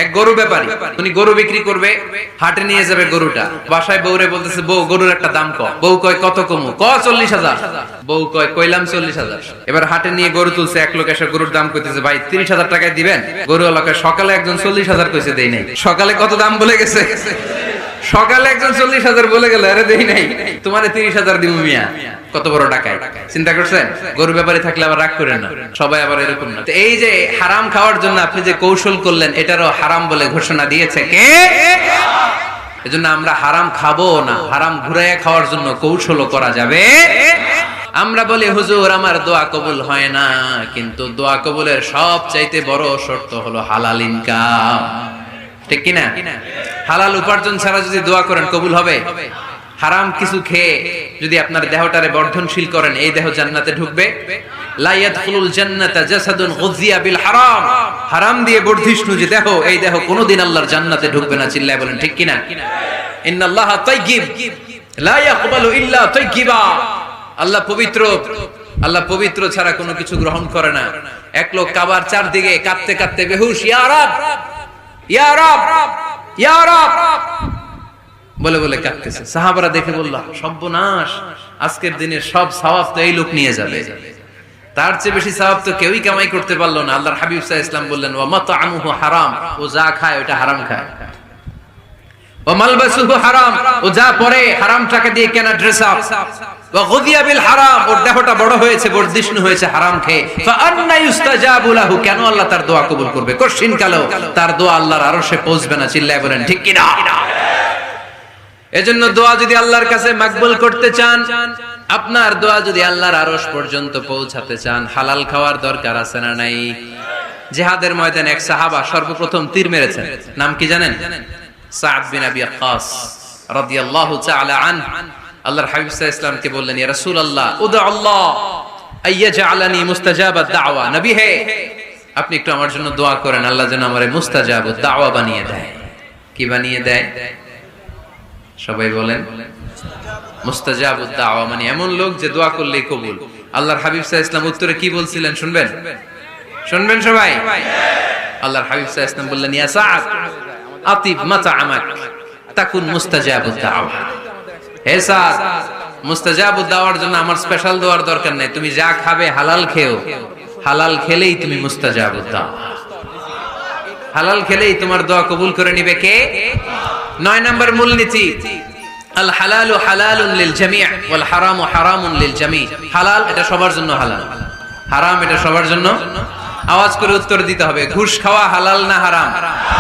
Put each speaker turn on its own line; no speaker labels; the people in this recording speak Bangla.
এক গরু ব্যাপারী, উনি গরু বিক্রি করবে, হাটে নিয়ে যাবে গরুটা। বাসায় বউরে বলতেছে, বউ গরুর একটা দাম কম। বউ কয় কত কমু? 40,000। বউ কয় কইলাম 40,000। এবার হাটে নিয়ে গরু তুলছে, এক লোক এসে গরুর দাম কইতেছে, ভাই 30,000 টাকায় দিবেন? গরু এলাকায় সকালে একজন 40,000 কইছে, দেই নাই। সকালে কত দাম বলে গেছে? সকালে একজন 40,000 বলে গেল, আরে দেই নাই, তোমারে 30,000 দিব মিয়া। কত বড় টাকায়, চিন্তা করছেন? গরু ব্যাপারী থাকলে আবার রাগ করেন না, সবাই আবার এরকম না। এই যে হারাম খাওয়ার জন্য আপনি যে কৌশল করলেন, এটারও হারাম বলে ঘোষণা দিয়েছে কে? এজন্য আমরা হারাম খাবো না, হারাম ঘুরাইয়া খাওয়ার জন্য কৌশলও করা যাবে। আমরা বলি, হুজুর আমার দোয়া কবুল হয় না, কিন্তু দোয়া কবুলের সবচাইতে বড় শর্ত হলো হালাল ইনকাম, ঠিক কিনা? হালাল উপার্জন ছাড়া যদি দোয়া করেন কবুল হবে? হারাম কিছু খেয়ে যদি আপনার দেহটারে বর্ধনশীল করেন, এই দেহ জান্নাতে ঢুকবে? লা ইয়াদখুলুল জান্নাতা জাসাদুন গুযিয়া বিল হারাম। হারাম দিয়ে বর্ধিষ্ণু যে দেহ, এই দেহ কোনোদিন আল্লাহর জান্নাতে ঢুকবে না। চিল্লায় বলেন ঠিক কিনা? ইন্নাল্লাহা তাইয়্যিব লা ইয়াকবালু ইল্লা তাইয়্যিবা। আল্লাহ পবিত্র, আল্লাহ পবিত্র ছাড়া কোনো কিছু গ্রহণ করে না। এক লোক কাবার চারদিকে কাঁপতে কাঁপতে বেহুশ, ইয়া রাব ইয়া রাব ইয়া রাব বলে বলে কাঁদতেছে। সাহাবারা দেখে বলল, সর্বনাশ, আজকের দিনের সব সওয়াব তো এই লোক নিয়ে যাবে, তার চেয়ে বেশি সওয়াব তো কেউই কামাই করতে পারলো না। আল্লাহর হাবিব সাল্লাল্লাহু আলাইহি ওয়াসাল্লাম বললেন, ওয়া মাতআমুহু হারাম, ও যা খায় ওটা হারাম খায়। ওয়া মালবাসুহু হারাম, ও যা পরে হারাম টাকা দিয়ে কেনা ড্রেস আপ। ওয়া গুযিয়া বিল হারাম, ওর দেহটা বড় হয়েছে, বর্ধিষ্ণু হয়েছে হারাম খেয়ে। ফা আন্না ইউস্তাজাবু লাহু, কেন আল্লাহ তার দোয়া কবুল করবে? কঠিন কালো তার দোয়া আল্লাহর আরশে পৌঁছবে না। চিল্লায় বলেন ঠিক কিনা? এজন্য দোয়া যদি আল্লাহর কাছে মাকবুল করতে চান, আপনার দোয়া যদি আল্লাহর আরশ পর্যন্ত পৌঁছাতে চান, হালাল খাওয়ার দরকার আছে না নাই? জিহাদের ময়দানে এক সাহাবা সর্বপ্রথম তীর মেরেছেন, নাম কি জানেন? সাদ বিন আবি ওয়াক্কাস রাদিয়াল্লাহু তাআলা আনহু। আল্লাহর হাবিব সাল্লাল্লাহু আলাইহি ওয়াসাল্লামকে বললেন, ইয়া রাসূলুল্লাহ উদু আল্লাহ আইয়াজআলানি মুস্তাজাবাদ দাওয়া। নবী হে, আপনি একটু আমার জন্য দোয়া করেন, আল্লাহ যেন আমারে মুস্তাজাবুদ দাওয়া বানিয়ে দেয়। কি বানিয়ে দেয়? সবাই বলেন, মুস্তাজাবুদ দাওয়া মানে এমন লোক যে দোয়া করলেই কবুল। আল্লাহর হাবিব সাল্লাল্লাহু আলাইহি ওয়াসাল্লাম উত্তরে কি বলছিলেন শুনবেন? শুনবেন সবাই? আল্লাহর হাবিব সাল্লাল্লাহু আলাইহি ওয়াসাল্লাম বললেন, ইয়া সাদ আতিব মাতআমাক তাকুন মুস্তাজাবুদ দাওয়া। হে সাদ, মুস্তাজাবুদ দাওয়ার জন্য আমার স্পেশাল দোয়ার দরকার নেই, তুমি যা খাবে হালাল খেও, হালাল খেলেই তুমি মুস্তাজাবুদ দাওয়া। হালাল খেলেই তোমার দোয়া কবুল করে নিবে কে? 9 নম্বর মূলনীতি, আল হালালু হালালুন লিল জামি' ওয়াল হারামু হারামুন লিল জামি'। হালাল এটা সবার জন্য হালাল, হারাম এটা সবার জন্য। আওয়াজ করে উত্তর দিতে হবে, ঘুষ খাওয়া হালাল না হারাম?